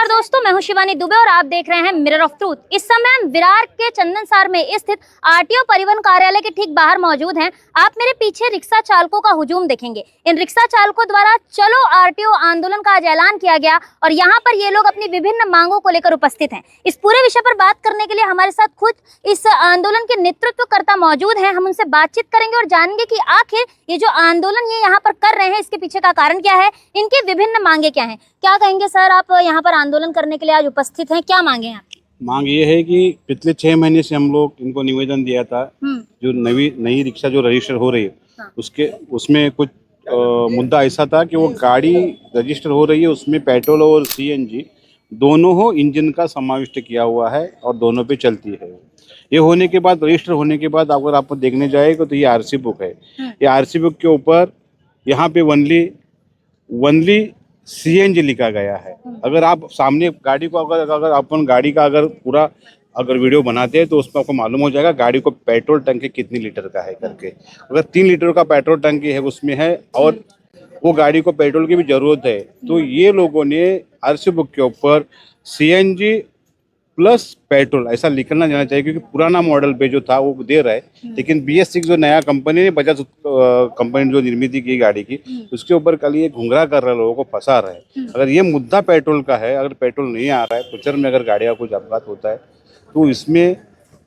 नमस्कार दोस्तों, मैं हूं शिवानी दुबे और आप देख रहे हैं मिरर ऑफ ट्रूथ। इस समय हम विरार के चंदनसार में स्थित आरटीओ परिवहन कार्यालय के ठीक बाहर मौजूद हैं। आप मेरे पीछे रिक्शा चालकों का हुजूम देखेंगे। इन रिक्शा चालकों द्वारा चलो आरटीओ आंदोलन का आज ऐलान किया गया और यहाँ पर ये लोग अपनी विभिन्न मांगों को लेकर उपस्थित हैं। इस पूरे विषय पर बात करने के लिए हमारे साथ खुद इस आंदोलन के नेतृत्वकर्ता मौजूद हैं। हम उनसे बातचीत करेंगे और जानेंगे कि आखिर ये जो आंदोलन ये यहाँ पर कर रहे हैं, इसके पीछे का कारण क्या है, इनकी विभिन्न मांगे क्या हैं। क्या कहेंगे सर, आप यहाँ पर आंदोलन करने के लिए आज उपस्थित हैं, क्या मांगे हैं आपकी? मांग ये है कि पिछले 6 महीने से हम लोग इनको निवेदन दिया था, जो नई रिक्शा जो रजिस्टर हो रही है उसमें कुछ मुद्दा ऐसा था कि वो गाड़ी रजिस्टर हो रही है, उसमें पेट्रोल और सीएनजी दोनों हो इंजन का समाविष्ट किया हुआ है और दोनों पे चलती है। ये होने के बाद, रजिस्टर होने के बाद अगर आप देखने जाएगा तो ये आरसी बुक है। ये आरसी बुक के ऊपर यहाँ पे वनली सीएनजी लिखा गया है। अगर आप सामने गाड़ी को अगर अपन गाड़ी का पूरा वीडियो बनाते हैं तो उसमें आपको मालूम हो जाएगा गाड़ी को पेट्रोल टंकी कितनी लीटर का है करके। अगर 3 लीटर का पेट्रोल टंकी है उसमें है और वो गाड़ी को पेट्रोल की भी जरूरत है, तो ये लोगों ने आरसी बुक के ऊपर सीएनजी प्लस पेट्रोल ऐसा लिखना जाना चाहिए, क्योंकि पुराना मॉडल पे जो था वो दे रहा है, लेकिन BS6 जो नया कंपनी ने बजाज कंपनी जो निर्मित की गाड़ी की, उसके ऊपर कल ये घुंघरा कर रहा है, लोगों को फंसा रहा है। अगर ये मुद्दा पेट्रोल का है, अगर पेट्रोल नहीं आ रहा है, फ्यूचर में अगर गाड़ी का कुछ अपघात होता है तो इसमें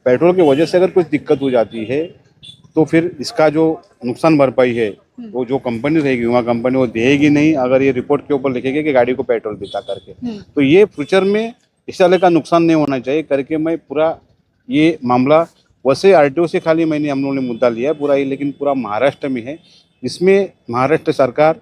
पेट्रोल की वजह से अगर कुछ दिक्कत हो जाती है तो फिर इसका जो नुकसान भरपाई है वो जो कंपनी रहेगी, वहाँ कंपनी वो देगी नहीं। अगर ये रिपोर्ट के ऊपर लिखेगी कि गाड़ी को पेट्रोल देता करके, तो ये फ्यूचर में इस तरह का नुकसान नहीं होना चाहिए करके मैं पूरा ये मामला, वैसे आरटीओ से खाली हम लोगों ने मुद्दा लिया है पूरा ही, लेकिन पूरा महाराष्ट्र में है। इसमें महाराष्ट्र सरकार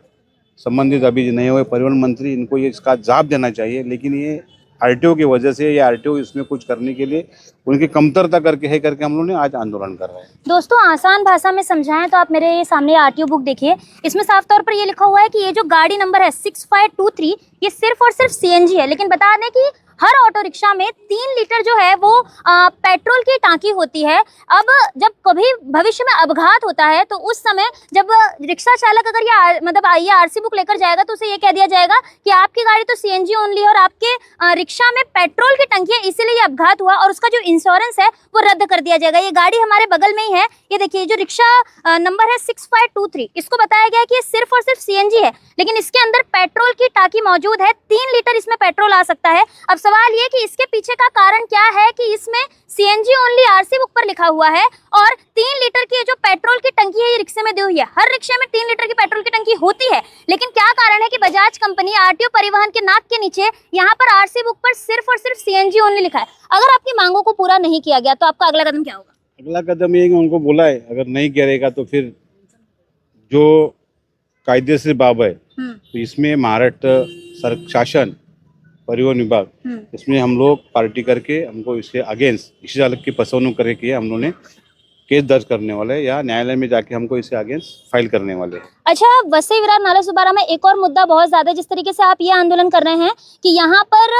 संबंधित अभी नए हुए परिवहन मंत्री, इनको ये इसका जवाब देना चाहिए, लेकिन ये आरटीओ की वजह से, ये आरटीओ इसमें कुछ करने के लिए उनकी कमतरता करके हम लोग ने आज आंदोलन कर रहे हैं। दोस्तों, आसान भाषा में समझाएं तो आप मेरे सामने आरटीओ बुक देखिए, इसमें साफ तौर पर ये लिखा हुआ है कि ये जो गाड़ी नंबर है 6523, ये सिर्फ और सिर्फ सीएनजी है। लेकिन बता दें कि हर ऑटो रिक्शा में 3 लीटर जो है वो पेट्रोल की टांकी होती है। अब जब कभी भविष्य में अपघात होता है तो उस समय जब रिक्शा चालक अगर ये आरसी बुक लेकर जाएगा तो उसे ये कह दिया जाएगा कि आपकी गाड़ी तो सीएनजी ओनली है और आपके रिक्शा में पेट्रोल की टंकी है, इसीलिए ये अपघात हुआ और उसका जो इंश्योरेंस है वो रद्द कर दिया जाएगा। ये गाड़ी हमारे बगल में ही है, ये देखिए जो रिक्शा नंबर है 6523, इसको बताया गया है कि ये सिर्फ और सिर्फ सीएनजी है, लेकिन इसके अंदर पेट्रोल की टांकी मौजूद है, 3 लीटर इसमें पेट्रोल आ सकता है। अब सवाल ये कि इसके पीछे का कारण क्या है कि इसमें सीएनजी ओनली आरसी बुक पर लिखा हुआ है और 3 लीटर की जो पेट्रोल की टंकी है ये रिक्शे में दी हुई है। हर रिक्शे में 3 लीटर की पेट्रोल की टंकी होती है, लेकिन क्या कारण है कि बजाज कंपनी आरटीओ परिवहन के नाक के नीचे यहाँ पर आरसी बुक पर सिर्फ और सिर्फ सीएनजी ओनली लिखा है। अगर आपकी मांगों को पूरा नहीं किया गया तो आपका अगला कदम क्या होगा? अगला कदम ये कि उनको बोला है, अगर नहीं करेगा तो फिर जो कायदे से बाब है, तो इसमें महाराष्ट्र शासन परिवहन विभाग, इसमें हम लोग पार्टी करके हमको इसके अगेंस्ट रिक्शा चालक की फसवणूक करके हम लोगों ने केस दर्ज करने वाले हैं या न्यायालय में जाके हमको इसके अगेंस्ट फाइल करने वाले हैं। अच्छा, वसई विरार नालासोपारा में एक और मुद्दा बहुत ज्यादा, जिस तरीके से आप ये आंदोलन कर रहे हैं कि यहाँ पर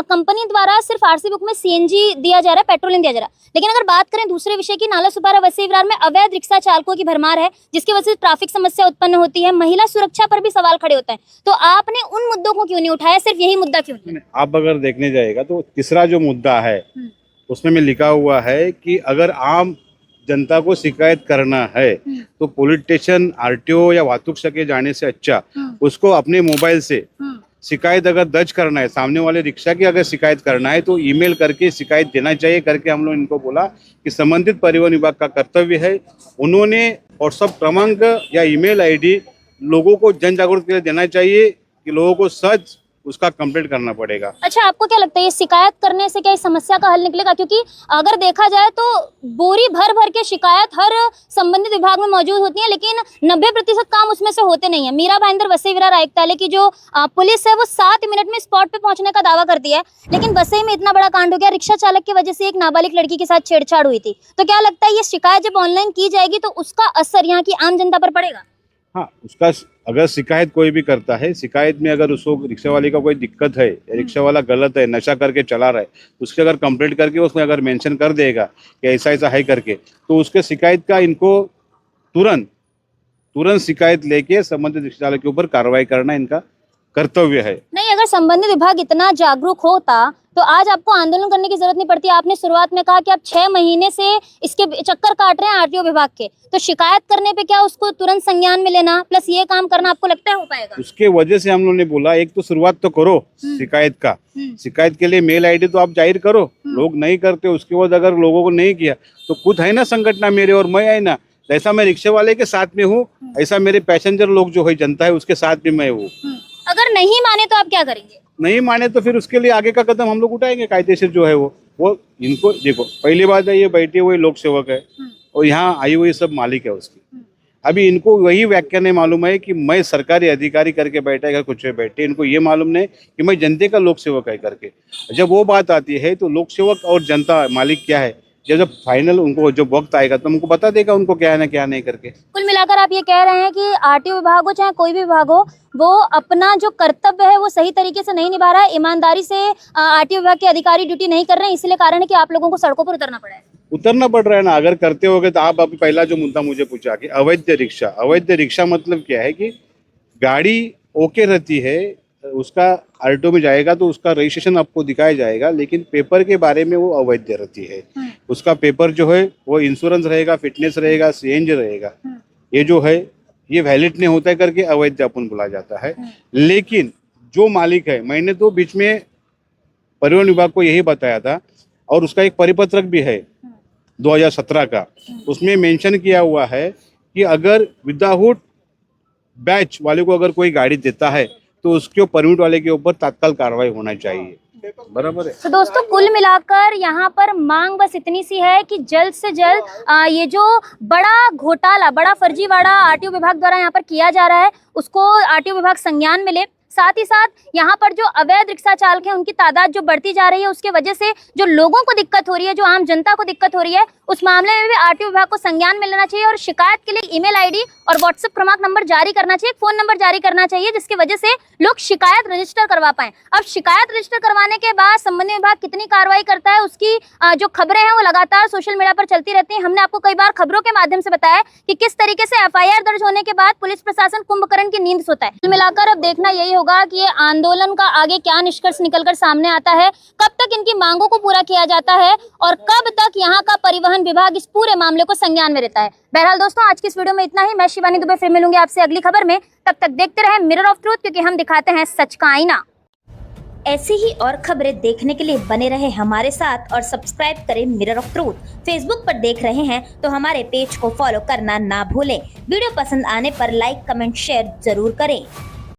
कंपनी द्वारा सिर्फ आरसी बुक में सीएनजी दिया जा रहा है, पेट्रोल नहीं दिया जा रहा। लेकिन अगर बात करें दूसरे विषय की, नालासोपारा वसई विरार में अवैध रिक्शा चालकों की भरमार है, जिसकी वजह से ट्रैफिक समस्या उत्पन्न होती है, महिला सुरक्षा पर भी सवाल खड़े होते हैं। तो आपने उन मुद्दों को क्यों नहीं उठाया, सिर्फ यही मुद्दा क्यों नहीं? आप अगर देखने जाएगा तो तीसरा जो मुद्दा है उसमें में लिखा हुआ है कि अगर आम जनता को शिकायत करना है तो पुलिस स्टेशन, आरटीओ या वाहतूक शाखे जाने से अच्छा उसको अपने मोबाइल से शिकायत अगर दर्ज करना है, सामने वाले रिक्शा की अगर शिकायत करना है तो ईमेल करके शिकायत देना चाहिए करके हम लोग इनको बोला कि संबंधित परिवहन विभाग का कर्तव्य है। उन्होंने व्हाट्सएप क्रमांक या ईमेल आईडी लोगों को जन जागरूक के लिए देना चाहिए कि लोगों को सच उसका कंप्लेंट करना पड़ेगा। अच्छा, आपको क्या लगता है ये शिकायत करने से क्या इस समस्या का हल निकलेगा? क्योंकि अगर देखा जाए तो बोरी भर भर के शिकायत हर संबंधित विभाग में मौजूद होती है, लेकिन 90% काम उसमें से होते नहीं है। मीरा भाईंदर वसई विरार आयुक्तालय की जो पुलिस है वो 7 मिनट में स्पॉट पे पहुंचने का दावा करती है, लेकिन वसई में इतना बड़ा कांड हो गया, रिक्शा चालक की वजह से एक नाबालिग लड़की के साथ छेड़छाड़ हुई थी। तो क्या लगता है ये शिकायत जब ऑनलाइन की जाएगी तो उसका असर यहाँ की आम जनता पर पड़ेगा? हाँ, उसका अगर शिकायत कोई भी करता है, शिकायत में अगर उसको रिक्शा वाले का कोई दिक्कत है, रिक्शा वाला गलत है, नशा करके चला रहा है, उसके अगर कंप्लेंट करके उसमें अगर मेंशन कर देगा कि ऐसा ऐसा है करके, तो उसके शिकायत का इनको तुरंत शिकायत लेके संबंधित रिक्शा चालक के ऊपर कार्रवाई करना इनका कर्तव्य है। नहीं, अगर संबंधित विभाग इतना जागरूक होता तो आज आपको आंदोलन करने की जरूरत नहीं पड़ती। आपने शुरुआत में कहा कि आप 6 महीने से इसके चक्कर काट रहे हैं आरटीओ विभाग के, तो शिकायत करने पे क्या उसको तुरंत संज्ञान में लेना प्लस ये काम करना आपको लगता है हो पाएगा? उसके वजह से हम लोगों ने बोला एक तो शुरुआत तो करो शिकायत का, शिकायत के लिए मेल आईडी तो आप जाहिर करो, लोग नहीं करते। उसके बाद अगर लोगों को नहीं किया तो खुद है ना संगठन मेरे और मैं है ना, ऐसा मैं रिक्शे वाले के साथ में हूँ, ऐसा मेरे पैसेंजर लोग जो है जनता है उसके साथ में मैं हूँ। अगर नहीं माने तो आप क्या करेंगे? नहीं माने तो फिर उसके लिए आगे का कदम हम लोग उठाएंगे कायदेशीर जो है वो इनको देखो, पहली बात है ये बैठे हुए लोक सेवक है और यहाँ आई हुई सब मालिक है उसकी। अभी इनको वही व्याख्या नहीं मालूम है कि मैं सरकारी अधिकारी करके बैठेगा कुछ बैठे, इनको ये मालूम नहीं कि मैं जनते का लोक सेवक है करके। जब वो बात आती है तो लोक सेवक और जनता मालिक क्या है, जब फाइनल उनको जब वक्त आएगा तो उनको बता देगा उनको क्या है ना क्या नहीं करके। कुल मिलाकर आप ये कह रहे हैं कि आरटीओ विभाग हो चाहे कोई भी विभाग हो, वो अपना जो कर्तव्य है वो सही तरीके से नहीं निभा रहा है, ईमानदारी से आरटीओ विभाग के अधिकारी ड्यूटी नहीं कर रहे हैं, इसलिए कारण है कि आप लोगों को सड़कों पर उतरना पड़ा है। उतरना पड़ रहा है ना, अगर करते होगे तो आप अभी पहला जो मुद्दा मुझे पूछा कि अवैध रिक्शा, अवैध रिक्शा मतलब क्या है कि गाड़ी ओके रहती है, उसका आरटीओ में जाएगा तो उसका रजिस्ट्रेशन आपको दिखाया जाएगा, लेकिन पेपर के बारे में वो अवैध रहती है। उसका पेपर जो है वो इंश्योरेंस रहेगा, फिटनेस रहेगा, सीएनजी रहेगा, ये जो है ये वैलिड नहीं होता है करके अवैध अपन बोला जाता है। लेकिन जो मालिक है, मैंने तो बीच में परिवहन विभाग को यही बताया था और उसका एक परिपत्रक भी है 2017 का, उसमें मेंशन किया हुआ है कि अगर विदाउट बैच वाले को अगर कोई गाड़ी देता है तो उसके परमिट वाले के ऊपर तत्काल कार्रवाई होना चाहिए। बराबर है। तो दोस्तों कुल मिलाकर यहाँ पर मांग बस इतनी सी है कि जल्द से जल्द ये जो बड़ा घोटाला, बड़ा फर्जीवाड़ा आरटीओ विभाग द्वारा यहाँ पर किया जा रहा है उसको आरटीओ विभाग संज्ञान में ले। साथ ही साथ यहाँ पर जो अवैध रिक्शा चालक हैं उनकी तादाद जो बढ़ती जा रही है उसके वजह से जो लोगों को दिक्कत हो रही है, जो आम जनता को दिक्कत हो रही है, उस मामले में भी आरटीओ विभाग को संज्ञान में लेना चाहिए और शिकायत के लिए ईमेल आईडी और व्हाट्सएप क्रमांक नंबर जारी करना चाहिए, फोन नंबर जारी करना चाहिए, जिसकी वजह से लोग शिकायत रजिस्टर करवा पाए। अब शिकायत रजिस्टर करवाने के बाद संबंधित विभाग कितनी कार्रवाई करता है उसकी जो खबरें हैं वो लगातार सोशल मीडिया पर चलती रहती हैं। हमने आपको कई बार खबरों के माध्यम से बताया कि किस तरीके से एफआईआर दर्ज होने के बाद पुलिस प्रशासन कुंभकर्ण की नींद सोता है। कुल मिलाकर अब देखना यही होगा कि ये आंदोलन का आगे क्या निष्कर्ष निकलकर सामने आता है, कब तक इनकी मांगों को पूरा किया जाता है और कब तक यहाँ का परिवहन विभाग इस पूरे मामले को संज्ञान में रहता है। बहरहाल दोस्तों आज की इस वीडियो में इतना ही। मैं शिवानी दुबे फिर मिलूंगी आपसे अगली खबर में, तब तक देखते रहें मिरर ऑफ ट्रूथ, क्योंकि हम दिखाते हैं सच का आईना। ऐसी ही और खबरें देखने के लिए बने रहे हमारे साथ और सब्सक्राइब करें मिरर ऑफ ट्रूथ। फेसबुक पर देख रहे हैं तो हमारे पेज को फॉलो करना ना भूलें। वीडियो पसंद आने पर लाइक, कमेंट, शेयर जरूर करें।